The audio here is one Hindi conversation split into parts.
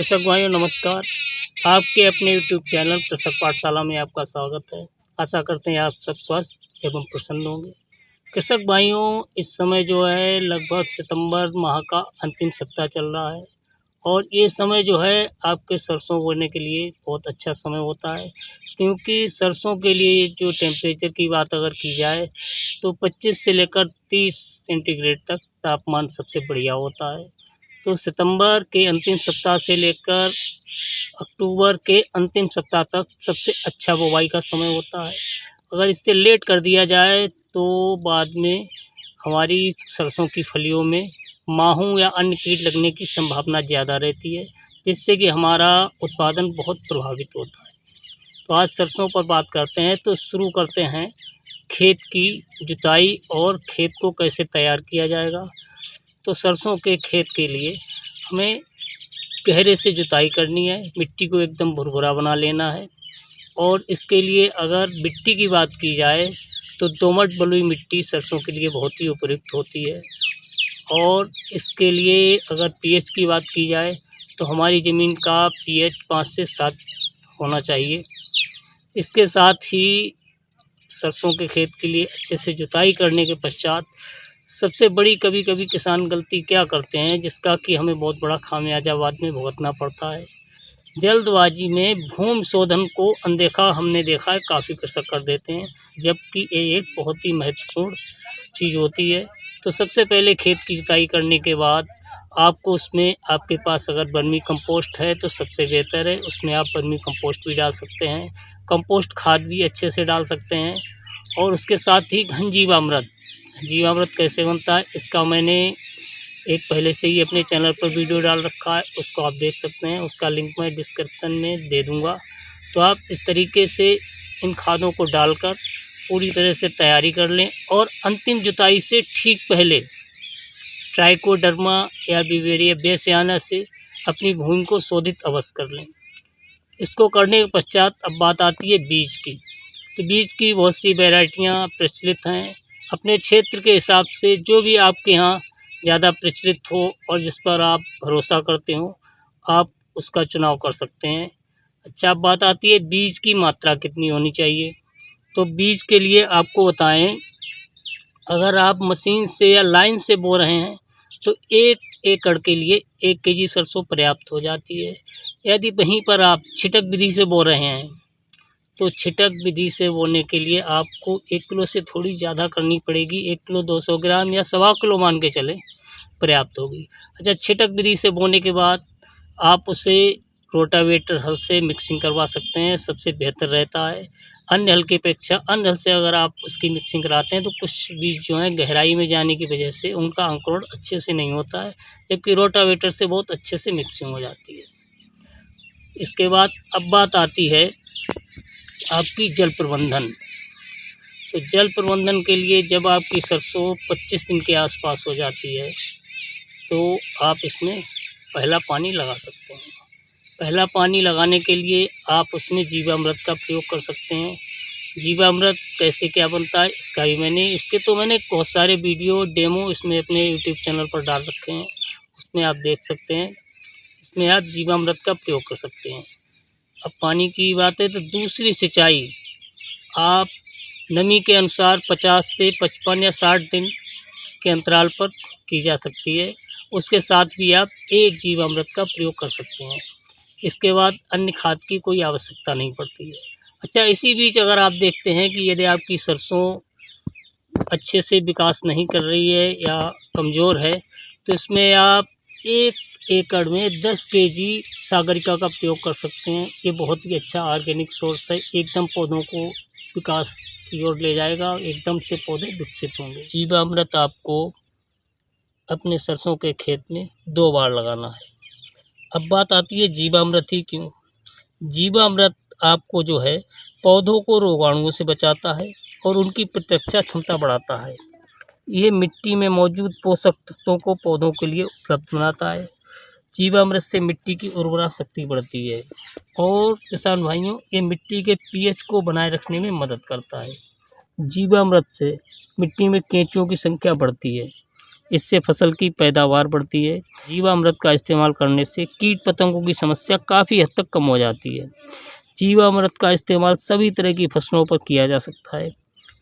कृषक भाइयों नमस्कार। आपके अपने यूट्यूब चैनल कृषक पाठशाला में आपका स्वागत है। आशा करते हैं आप सब स्वस्थ एवं प्रसन्न होंगे। कृषक भाइयों, इस समय जो है लगभग सितंबर माह का अंतिम सप्ताह चल रहा है और ये समय जो है आपके सरसों बोने के लिए बहुत अच्छा समय होता है, क्योंकि सरसों के लिए जो टेम्परेचर की बात अगर की जाए तो 25 से लेकर 30 सेंटीग्रेड तक तापमान सबसे बढ़िया होता है। तो सितंबर के अंतिम सप्ताह से लेकर अक्टूबर के अंतिम सप्ताह तक सबसे अच्छा बुवाई का समय होता है। अगर इससे लेट कर दिया जाए तो बाद में हमारी सरसों की फलियों में माहू या अन्य कीट लगने की संभावना ज़्यादा रहती है, जिससे कि हमारा उत्पादन बहुत प्रभावित होता है। तो आज सरसों पर बात करते हैं, तो शुरू करते हैं खेत की जुताई और खेत को कैसे तैयार किया जाएगा। तो सरसों के खेत के लिए हमें गहरे से जुताई करनी है, मिट्टी को एकदम भुरभुरा बना लेना है। और इसके लिए अगर मिट्टी की बात की जाए तो दोमट बलुई मिट्टी सरसों के लिए बहुत ही उपयुक्त होती है। और इसके लिए अगर पीएच की बात की जाए तो हमारी ज़मीन का पीएच 5 से 7 होना चाहिए। इसके साथ ही सरसों के खेत के लिए अच्छे से जुताई करने के पश्चात सबसे बड़ी कभी-कभी किसान गलती क्या करते हैं, जिसका कि हमें बहुत बड़ा खामियाजा बाद में भुगतना पड़ता है। जल्दबाजी में भूमि शोधन को अनदेखा हमने देखा है, काफ़ी कृषक कर देते हैं, जबकि ये एक बहुत ही महत्वपूर्ण चीज़ होती है। तो सबसे पहले खेत की जुताई करने के बाद आपको उसमें, आपके पास अगर वर्मी कंपोस्ट है तो सबसे बेहतर है, उसमें आप वर्मी कंपोस्ट भी डाल सकते हैं, कंपोस्ट खाद भी अच्छे से डाल सकते हैं। और उसके साथ ही घन जीवामृत, जीवामृत कैसे बनता है इसका मैंने एक पहले से ही अपने चैनल पर वीडियो डाल रखा है, उसको आप देख सकते हैं, उसका लिंक मैं डिस्क्रिप्शन में दे दूँगा। तो आप इस तरीके से इन खादों को डालकर पूरी तरह से तैयारी कर लें और अंतिम जुताई से ठीक पहले ट्राइकोडर्मा या बिवेरिया बेसियाना से अपनी भूमि को शोधित अवश्य कर लें। इसको करने के पश्चात अब बात आती है बीज की। तो बीज की बहुत सी वैरायटियाँ प्रचलित हैं। अपने क्षेत्र के हिसाब से जो भी आपके यहाँ ज़्यादा प्रचलित हो और जिस पर आप भरोसा करते हो, आप उसका चुनाव कर सकते हैं। अच्छा, अब बात आती है बीज की मात्रा कितनी होनी चाहिए। तो बीज के लिए आपको बताएं, अगर आप मशीन से या लाइन से बो रहे हैं तो 1 एकड़ के लिए 1 केजी सरसों पर्याप्त हो जाती है। यदि वहीं पर आप छिटक विधि से बो रहे हैं तो छिटक विधि से बोने के लिए आपको 1 किलो से थोड़ी ज़्यादा करनी पड़ेगी। 1 किलो 200 ग्राम या सवा किलो मान के चलें, पर्याप्त होगी। अच्छा, छिटक विधि से बोने के बाद आप उसे रोटावेटर हल से मिक्सिंग करवा सकते हैं, सबसे बेहतर रहता है। अन्य हल की अपेक्षा अन्य हल से अगर आप उसकी मिक्सिंग कराते हैं तो कुछ बीज जो हैं गहराई में जाने की वजह से उनका अंकुरण अच्छे से नहीं होता है, जबकि रोटावेटर से बहुत अच्छे से मिक्सिंग हो जाती है। इसके बाद अब बात आती है आपकी जल प्रबंधन। तो जल प्रबंधन के लिए जब आपकी सरसों 25 दिन के आसपास हो जाती है तो आप इसमें पहला पानी लगा सकते हैं। पहला पानी लगाने के लिए आप उसमें जीवामृत का प्रयोग कर सकते हैं। जीवामृत कैसे क्या बनता है इसका भी मैंने बहुत सारे वीडियो डेमो इसमें अपने यूट्यूब चैनल पर डाल रखे हैं, उसमें आप देख सकते हैं। इसमें आप जीवामृत का प्रयोग कर सकते हैं। अब पानी की बात है तो दूसरी सिंचाई आप नमी के अनुसार 50 से 55 या 60 दिन के अंतराल पर की जा सकती है। उसके साथ भी आप एक जीवामृत का प्रयोग कर सकते हैं। इसके बाद अन्य खाद की कोई आवश्यकता नहीं पड़ती है। अच्छा, इसी बीच अगर आप देखते हैं कि यदि आपकी सरसों अच्छे से विकास नहीं कर रही है या कमज़ोर है तो इसमें आप 1 एकड़ में 10 केजी सागरिका का प्रयोग कर सकते हैं। ये बहुत ही अच्छा ऑर्गेनिक सोर्स है, एकदम पौधों को विकास की ओर ले जाएगा, एकदम से पौधे विकसित होंगे। जीवामृत आपको अपने सरसों के खेत में 2 बार लगाना है। अब बात आती है जीवामृत ही क्यों। जीवामृत आपको जो है पौधों को रोगाणुओं से बचाता है और उनकी प्रतिरक्षा क्षमता बढ़ाता है। ये मिट्टी में मौजूद पोषक तत्वों को पौधों के लिए उपलब्ध बनाता है। जीवामृत से मिट्टी की उर्वरा शक्ति बढ़ती है और किसान भाइयों, ये मिट्टी के पीएच को बनाए रखने में मदद करता है। जीवामृत से मिट्टी में केंचुओं की संख्या बढ़ती है इससे फसल की पैदावार बढ़ती है। जीवामृत का इस्तेमाल करने से कीट पतंगों की समस्या काफ़ी हद तक कम हो जाती है। जीवामृत का इस्तेमाल सभी तरह की फसलों पर किया जा सकता है।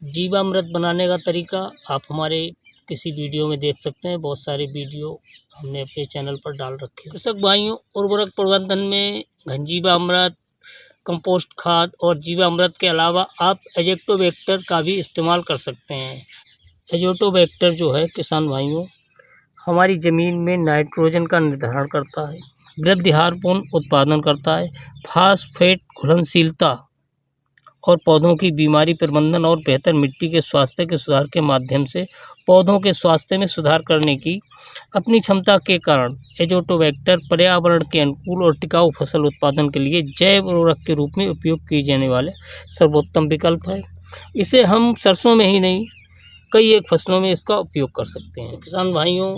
जीवामृत बनाने का तरीका आप हमारे किसी वीडियो में देख सकते हैं। बहुत सारे वीडियो हमने अपने चैनल पर डाल रखे हैं। कृषक भाइयों, उर्वरक प्रबंधन में घनजीवामृत, कंपोस्ट खाद और जीवामृत के अलावा आप एज़ोटोबैक्टर का भी इस्तेमाल कर सकते हैं। एज़ोटोबैक्टर जो है किसान भाइयों, हमारी ज़मीन में नाइट्रोजन का निर्धारण करता है, वृद्धि हार्मोन उत्पादन करता है, फास्फेट घुलनशीलता और पौधों की बीमारी प्रबंधन और बेहतर मिट्टी के स्वास्थ्य के सुधार के माध्यम से पौधों के स्वास्थ्य में सुधार करने की अपनी क्षमता के कारण एज़ोटोबैक्टर पर्यावरण के अनुकूल और टिकाऊ फसल उत्पादन के लिए जैव उर्वरक के रूप में उपयोग किए जाने वाले सर्वोत्तम विकल्प है। इसे हम सरसों में ही नहीं, कई एक फसलों में इसका उपयोग कर सकते हैं। किसान भाइयों,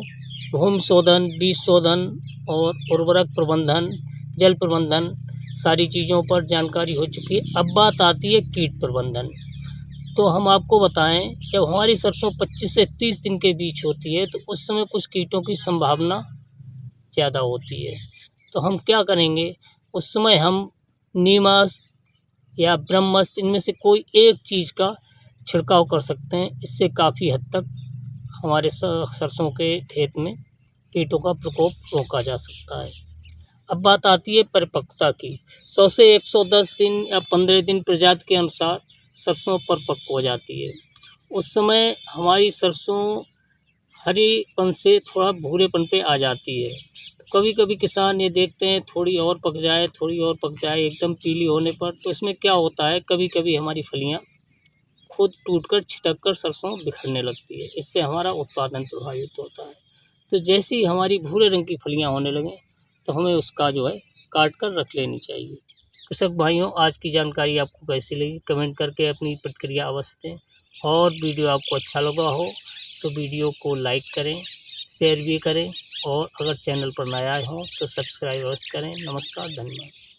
भूमि शोधन, बीज शोधन और उर्वरक प्रबंधन, जल प्रबंधन सारी चीज़ों पर जानकारी हो चुकी है। अब बात आती है कीट प्रबंधन। तो हम आपको बताएं, जब हमारी सरसों 25 से 30 दिन के बीच होती है तो उस समय कुछ कीटों की संभावना ज़्यादा होती है। तो हम क्या करेंगे, उस समय हम नीमास या ब्रह्मास्त्र इनमें से कोई एक चीज़ का छिड़काव कर सकते हैं। इससे काफ़ी हद तक हमारे सरसों के खेत में कीटों का प्रकोप रोका जा सकता है। अब बात आती है परिपक्वता की। 100 से 110 दिन या 15 दिन प्रजाति के अनुसार सरसों परिपक्व हो जाती है। उस समय हमारी सरसों हरीपन से थोड़ा भूरेपन पे आ जाती है। तो कभी कभी किसान ये देखते हैं थोड़ी और पक जाए, थोड़ी और पक जाए एकदम पीली होने पर, तो इसमें क्या होता है, कभी कभी हमारी फलियाँ खुद टूटकर छिटक कर सरसों बिखरने लगती है। इससे हमारा उत्पादन प्रभावित होता है। तो जैसे ही हमारी भूरे रंग की फलियाँ होने लगें तो हमें उसका जो है काट कर रख लेनी चाहिए। कृषक भाइयों, आज की जानकारी आपको कैसी लगी कमेंट करके अपनी प्रतिक्रिया अवश्य दें। और वीडियो आपको अच्छा लगा हो तो वीडियो को लाइक करें, शेयर भी करें और अगर चैनल पर नया हो तो सब्सक्राइब अवश्य करें। नमस्कार, धन्यवाद।